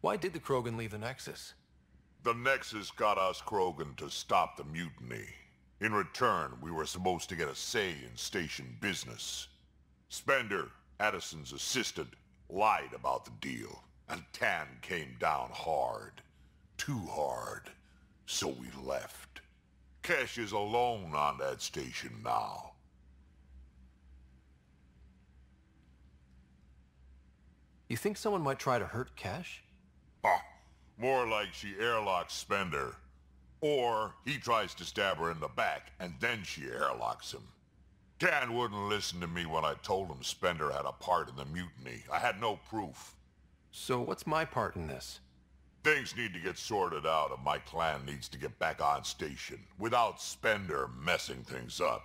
Why did the Krogan leave the Nexus? The Nexus got us Krogan to stop the mutiny. In return, we were supposed to get a say in station business. Spender, Addison's assistant, lied about the deal, and Tan came down hard. Too hard. So we left. Kesh is alone on that station now. You think someone might try to hurt Kesh? More like she airlocks Spender. Or he tries to stab her in the back, and then she airlocks him. Tan wouldn't listen to me when I told him Spender had a part in the mutiny. I had no proof. So what's my part in this? Things need to get sorted out, and my clan needs to get back on station, without Spender messing things up.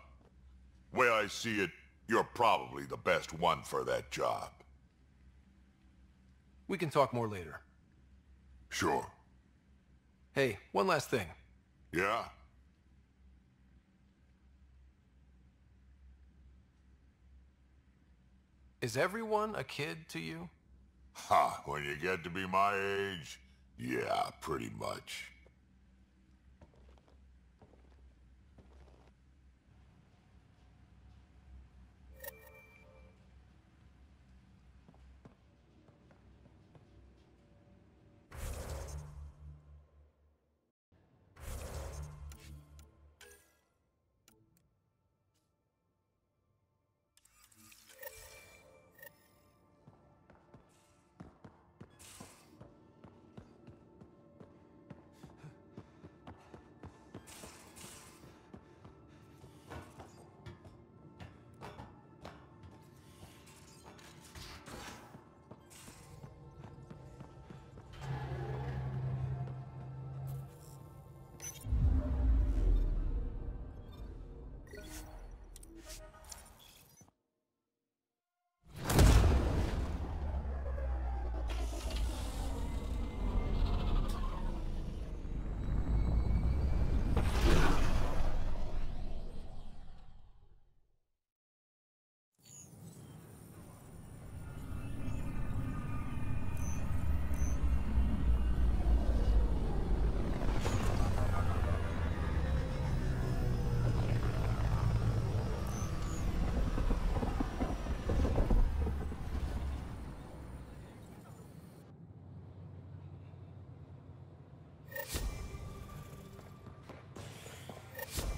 Way I see it, you're probably the best one for that job. We can talk more later. Sure. Hey, one last thing. Yeah? Is everyone a kid to you? Ha, when you get to be my age, yeah, pretty much.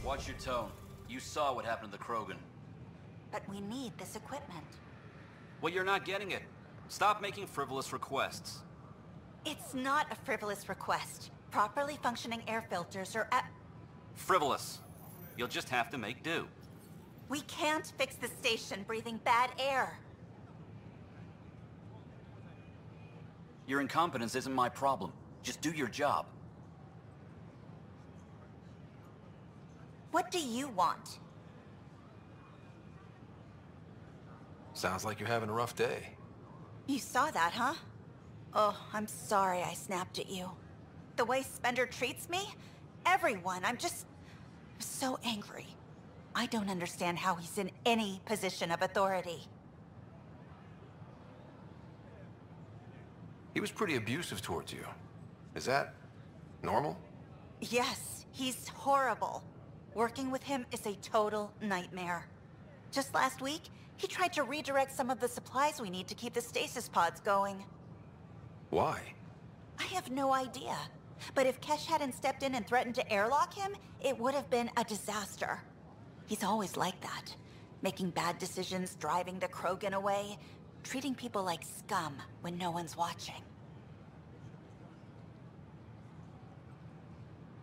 Watch your tone. You saw what happened to the Krogan. But we need this equipment. Well, you're not getting it. Stop making frivolous requests. It's not a frivolous request. Properly functioning air filters are at... Frivolous. You'll just have to make do. We can't fix the station breathing bad air. Your incompetence isn't my problem. Just do your job. What do you want? Sounds like you're having a rough day. You saw that, huh? Oh, I'm sorry I snapped at you. The way Spender treats me? Everyone, I'm so angry. I don't understand how he's in any position of authority. He was pretty abusive towards you. Is that normal? Yes, he's horrible. Working with him is a total nightmare. Just last week, he tried to redirect some of the supplies we need to keep the stasis pods going. Why? I have no idea. But if Kesh hadn't stepped in and threatened to airlock him, it would have been a disaster. He's always like that. Making bad decisions, driving the Krogan away, treating people like scum when no one's watching.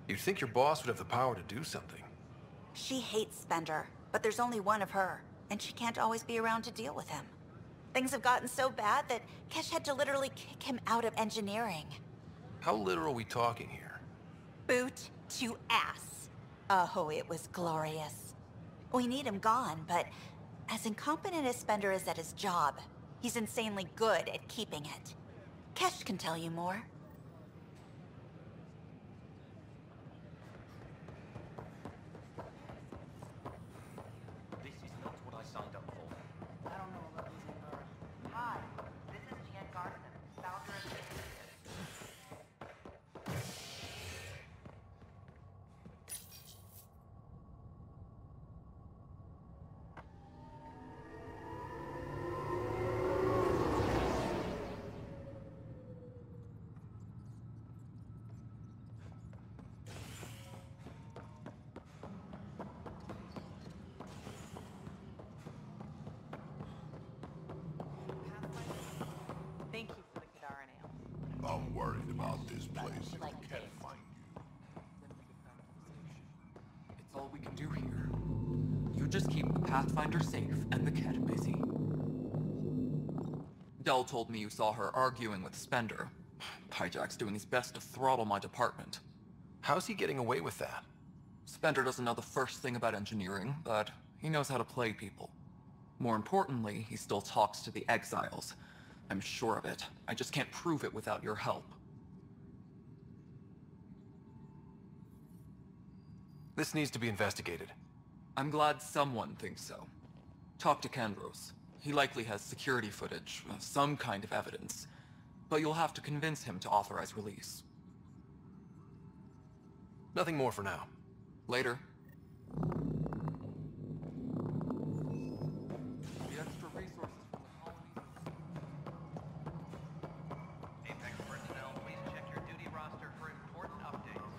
You'd think your boss would have the power to do something. She hates Spender, but there's only one of her, and she can't always be around to deal with him. Things have gotten so bad that Kesh had to literally kick him out of engineering. How literal are we talking here? Boot to ass. Oh, it was glorious. We need him gone, but as incompetent as Spender is at his job, he's insanely good at keeping it. Kesh can tell you more. worried about this place. It can't find you. It's all we can do here. You just keep the Pathfinder safe and the Ket busy. Dell told me you saw her arguing with Spender. Pyjack's doing his best to throttle my department. How's he getting away with that? Spender doesn't know the first thing about engineering, but he knows how to play people. More importantly, he still talks to the exiles. I'm sure of it. I just can't prove it without your help. This needs to be investigated. I'm glad someone thinks so. Talk to Kandros. He likely has security footage, some kind of evidence. But you'll have to convince him to authorize release. Nothing more for now. Later. The extra resources from the colonies. Apex personnel, please check your duty roster for important updates.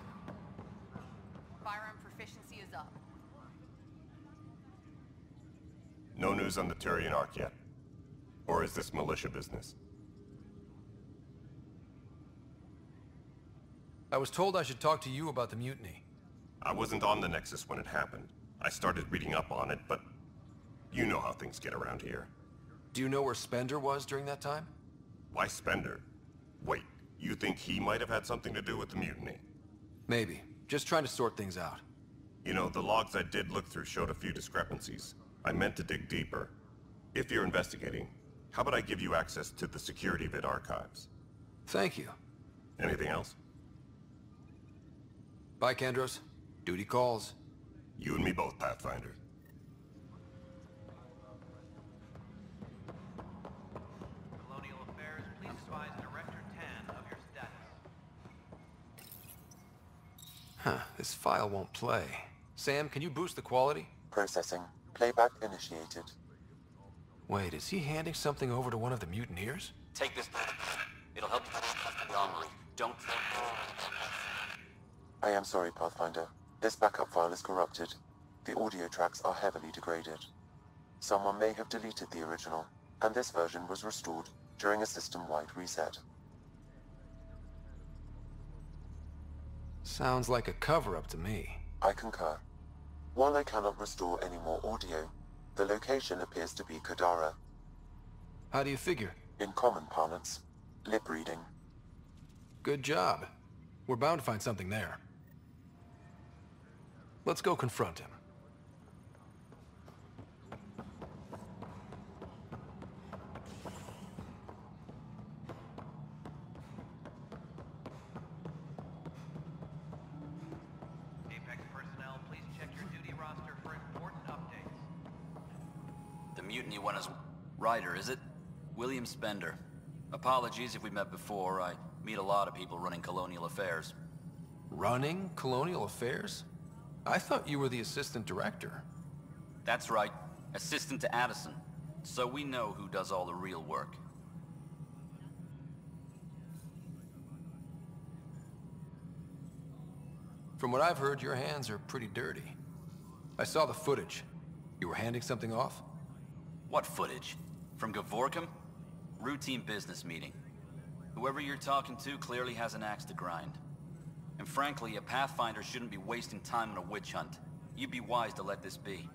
Firearm proficiency is up. No news on the Turian Ark yet? Or is this militia business? I was told I should talk to you about the mutiny. I wasn't on the Nexus when it happened. I started reading up on it, but you know how things get around here. Do you know where Spender was during that time? Why Spender? Wait, you think he might have had something to do with the mutiny? Maybe. Just trying to sort things out. You know, the logs I did look through showed a few discrepancies. I meant to dig deeper. If you're investigating, how about I give you access to the security vid archives? Thank you. Anything else? Bye, Kandros. Duty calls. You and me both, Pathfinder. Colonial Affairs, please advise Director Tan of your status. This file won't play. Sam, can you boost the quality? Processing. Playback initiated. Wait, is he handing something over to one of the mutineers? Take this. It'll help you. Don't. I am sorry, Pathfinder. This backup file is corrupted. The audio tracks are heavily degraded. Someone may have deleted the original, and this version was restored during a system-wide reset. Sounds like a cover-up to me. I concur. While I cannot restore any more audio, the location appears to be Kadara. How do you figure? In common parlance, lip reading. Good job. We're bound to find something there. Let's go confront him. Apex personnel, please check your duty roster for important updates. The mutiny one is Ryder, is it? William Spender. Apologies if we met before. I meet a lot of people running colonial affairs. Running colonial affairs? I thought you were the assistant director. That's right. Assistant to Addison. So we know who does all the real work. From what I've heard, your hands are pretty dirty. I saw the footage. You were handing something off? What footage? From Gavorkum? Routine business meeting. Whoever you're talking to clearly has an axe to grind. And frankly, a Pathfinder shouldn't be wasting time on a witch hunt. You'd be wise to let this be.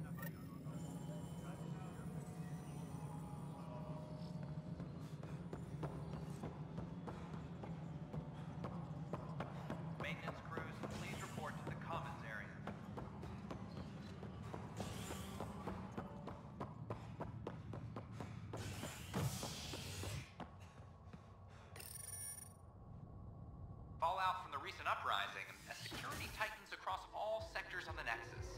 Maintenance crews, please report to the commons area. Fallout from the recent uprising as security tightens across all sectors on the Nexus.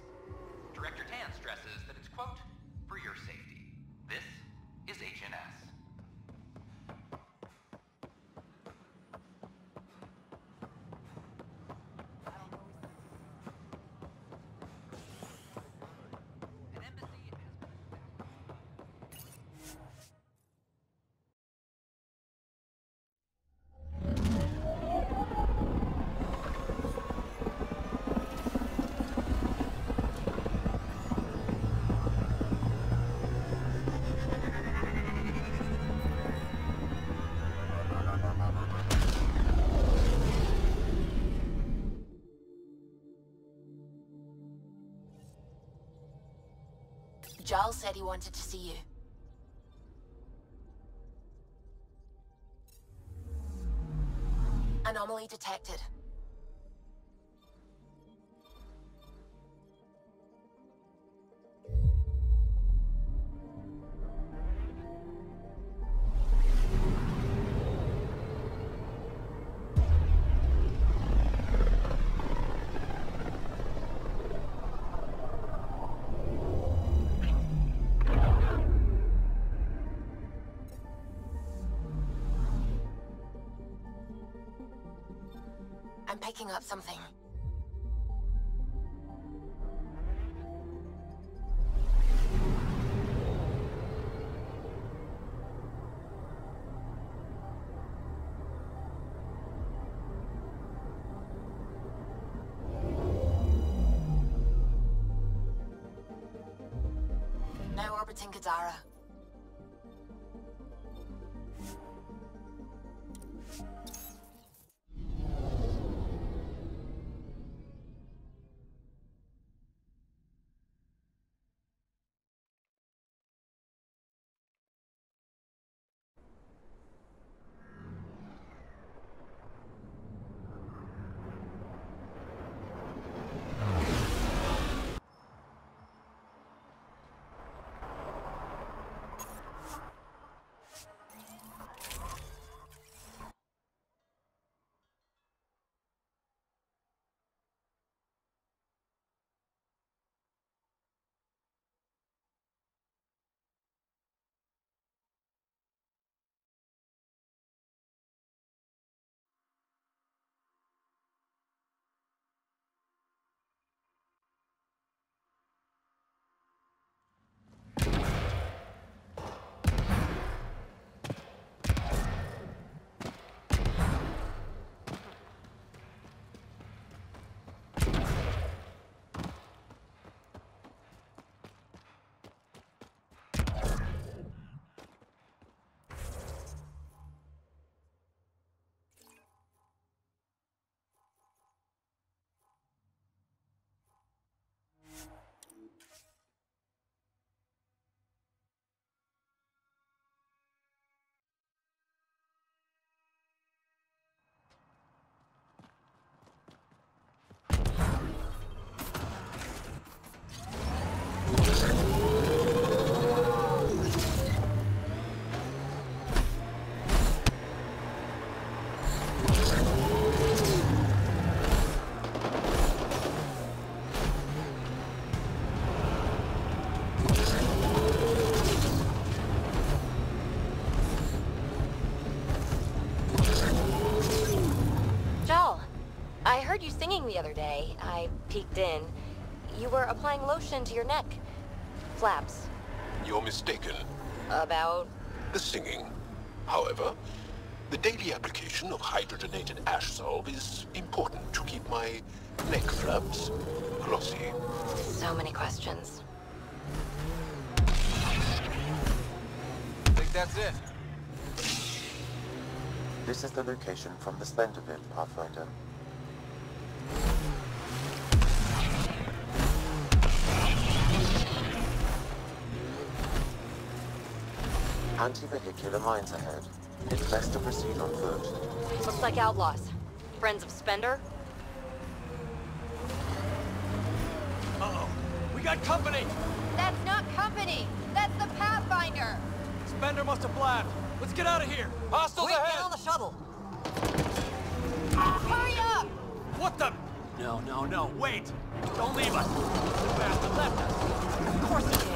Director Tan stresses that it's, quote, for your safety. This is HNS. An embassy has been Giles said he wanted to see you. Anomaly detected. I'm picking up something. Now orbiting Kadara. I heard you singing the other day. I peeked in. You were applying lotion to your neck. Flaps. You're mistaken. About? The singing. However, the daily application of hydrogenated ash salve is important to keep my neck flaps glossy. So many questions. Think that's it. This is the location from the Spender bit, Pathfinder. Anti-vehicular mines ahead. It's best to proceed on foot. Looks like outlaws. Friends of Spender? Uh-oh. We got company! That's not company! That's the Pathfinder! Spender must have blabbed. Let's get out of here! Hostiles ahead! Get on the shuttle! Hurry up! What the? No, wait! Don't leave us! The bastard left us! Of course he did!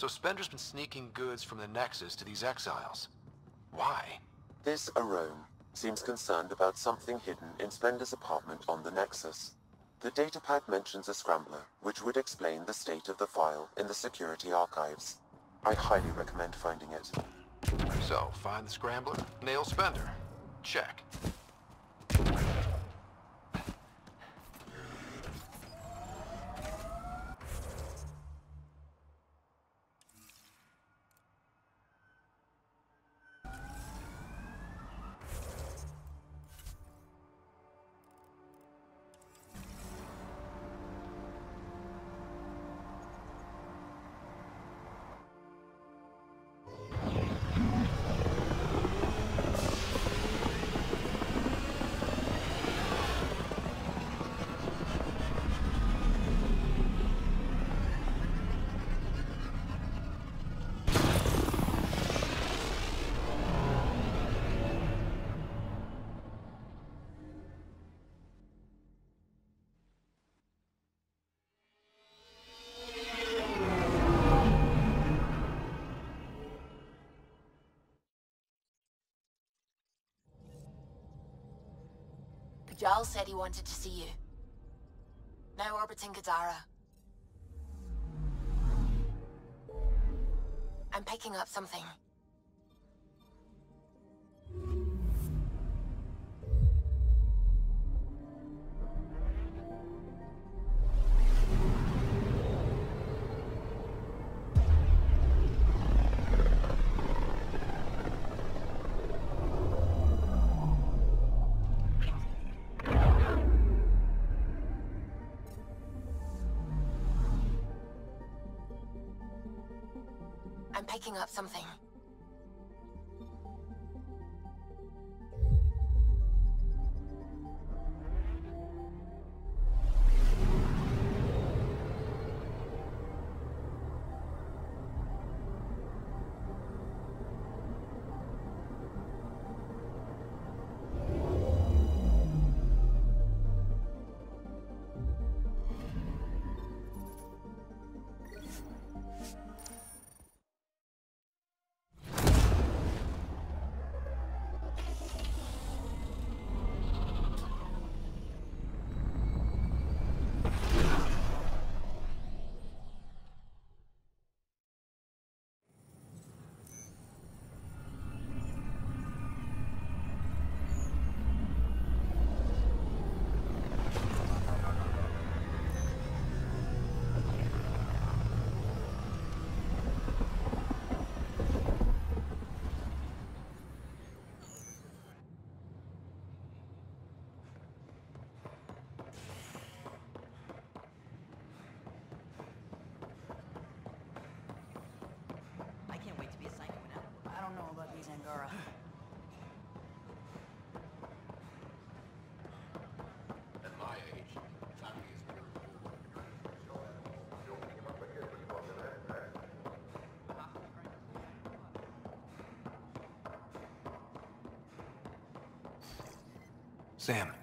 So Spender's been sneaking goods from the Nexus to these exiles. Why? This Arome seems concerned about something hidden in Spender's apartment on the Nexus. The datapack mentions a scrambler, which would explain the state of the file in the security archives. I highly recommend finding it. So, find the scrambler, nail Spender. Check. Jarl said he wanted to see you. Now orbiting Kadara. I'm picking up something. I'm picking up something. Sam,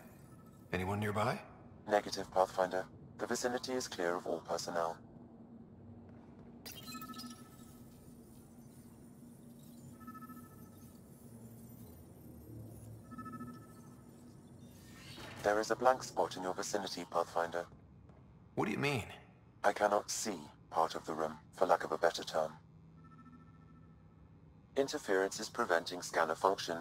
anyone nearby? Negative, Pathfinder. The vicinity is clear of all personnel. There is a blank spot in your vicinity, Pathfinder. What do you mean? I cannot see part of the room, for lack of a better term. Interference is preventing scanner function.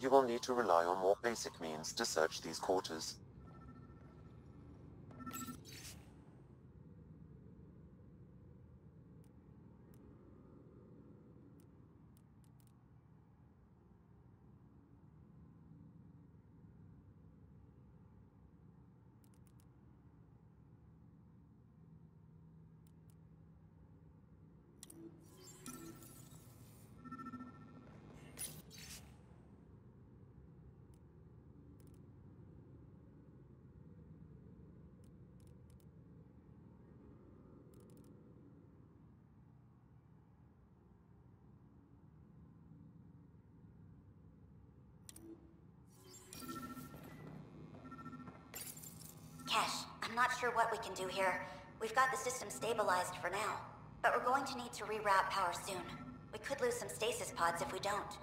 You will need to rely on more basic means to search these quarters. Cash, I'm not sure what we can do here. We've got the system stabilized for now. But we're going to need to reroute power soon. We could lose some stasis pods if we don't.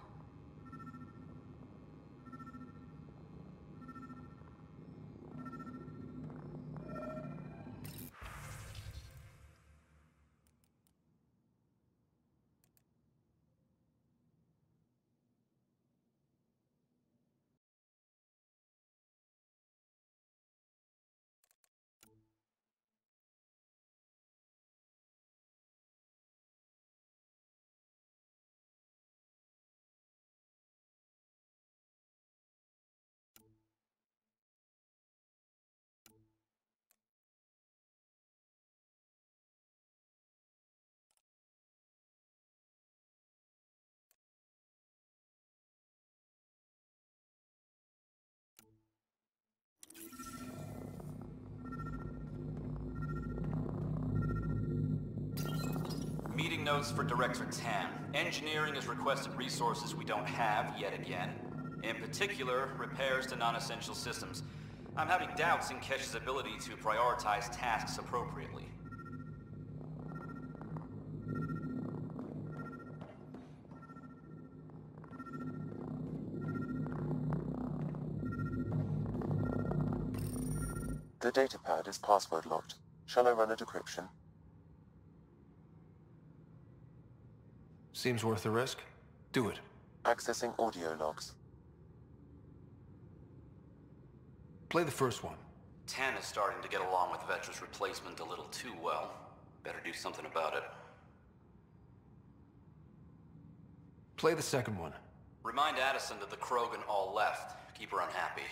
Meeting notes for Director Tan. Engineering has requested resources we don't have yet again. In particular, repairs to non-essential systems. I'm having doubts in Kesh's ability to prioritize tasks appropriately. The datapad is password locked. Shall I run a decryption? Seems worth the risk. Do it. Accessing audio logs. Play the first one. Tan is starting to get along with Vetra's replacement a little too well. Better do something about it. Play the second one. Remind Addison that the Krogan all left. Keep her unhappy.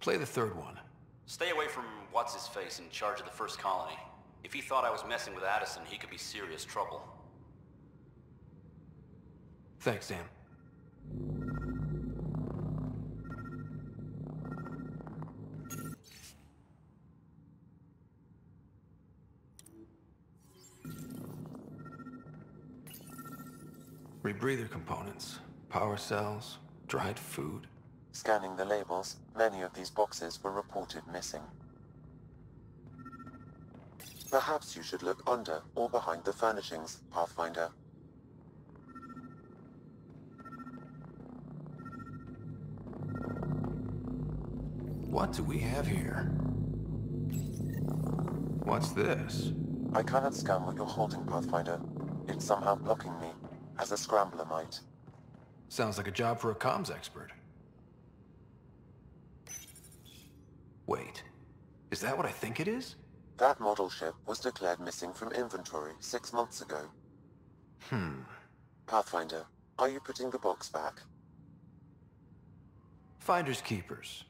Play the third one. Stay away from what's-his-face in charge of the first colony. If he thought I was messing with Addison, he could be serious trouble. Thanks, Dan. Rebreather components, power cells, dried food. Scanning the labels, many of these boxes were reported missing. Perhaps you should look under or behind the furnishings, Pathfinder. What do we have here? What's this? I cannot scan what you're holding, Pathfinder. It's somehow blocking me, as a scrambler might. Sounds like a job for a comms expert. Wait, is that what I think it is? That model ship was declared missing from inventory 6 months ago. Pathfinder, are you putting the box back? Finders keepers.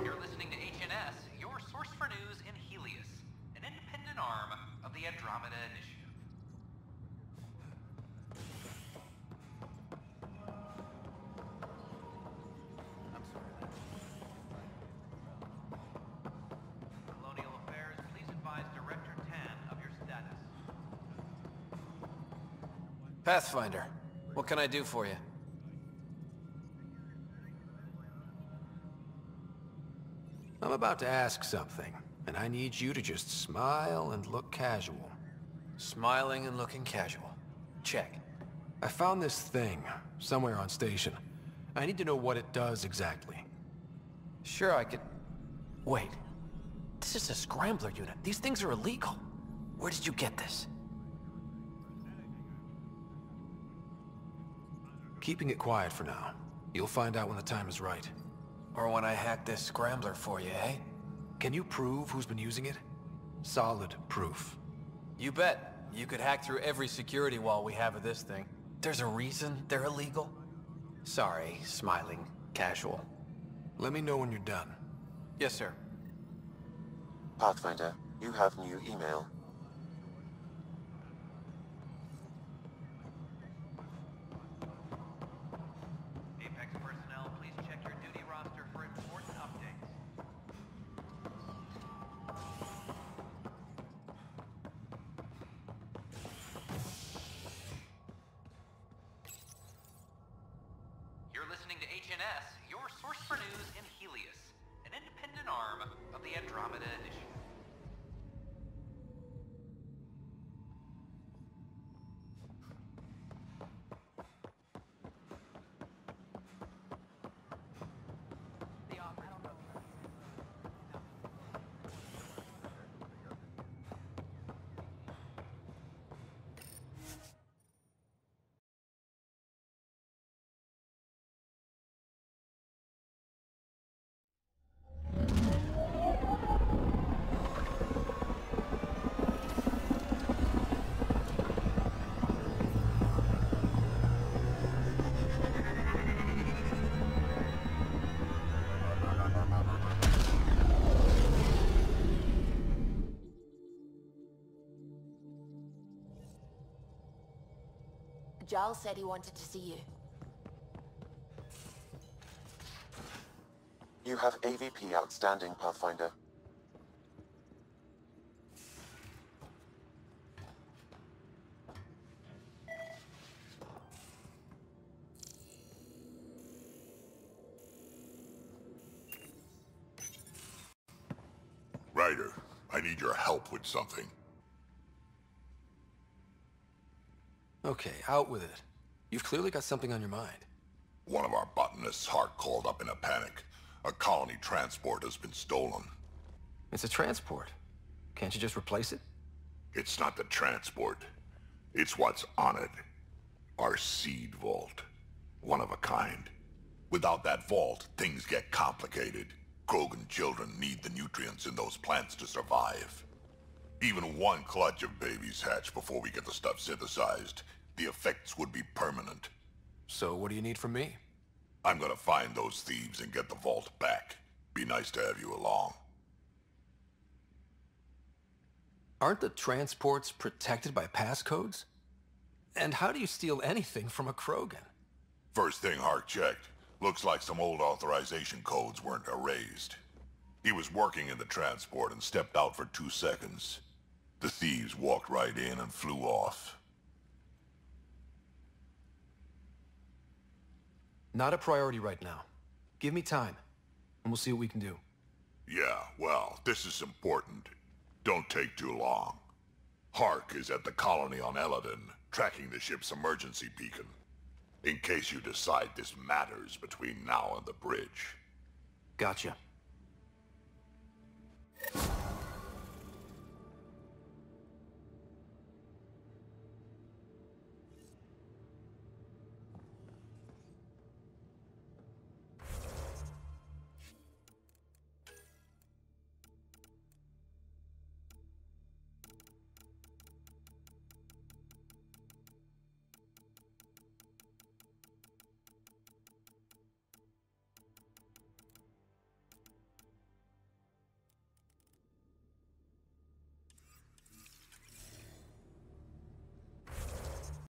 You're listening to HNS, your source for news in Helius, an independent arm of the Andromeda Initiative. Colonial Affairs, please advise Director Tan of your status. Pathfinder, what can I do for you? I'm about to ask something, and I need you to just smile and look casual. Smiling and looking casual. Check. I found this thing somewhere on station. I need to know what it does exactly. Sure, I could... Wait. This is a scrambler unit. These things are illegal. Where did you get this? Keeping it quiet for now. You'll find out when the time is right. Or when I hack this scrambler for you, eh? Can you prove who's been using it? Solid proof. You bet. You could hack through every security wall we have of this thing. There's a reason they're illegal. Sorry, smiling casual. Let me know when you're done. Yes, sir. Pathfinder, you have new email. Apex personnel, please check your duty roster for important updates. You're listening to HNS, your source for news in Helius, an independent arm of the Andromeda Initiative. Giles said he wanted to see you. You have AVP outstanding, Pathfinder. Ryder, I need your help with something. Okay, out with it. You've clearly got something on your mind. One of our botanists, Hart, called up in a panic. A colony transport has been stolen. It's a transport. Can't you just replace it? It's not the transport. It's what's on it. Our seed vault. One of a kind. Without that vault, things get complicated. Krogan children need the nutrients in those plants to survive. Even one clutch of babies hatch before we get the stuff synthesized. The effects would be permanent. So what do you need from me? I'm gonna find those thieves and get the vault back. Be nice to have you along. Aren't the transports protected by passcodes? And how do you steal anything from a Krogan? First thing Hart checked. Looks like some old authorization codes weren't erased. He was working in the transport and stepped out for 2 seconds. The thieves walked right in and flew off. Not a priority right now. Give me time, and we'll see what we can do. Yeah, well, this is important. Don't take too long. Hark is at the colony on Eladon, tracking the ship's emergency beacon. In case you decide this matters between now and the bridge. Gotcha.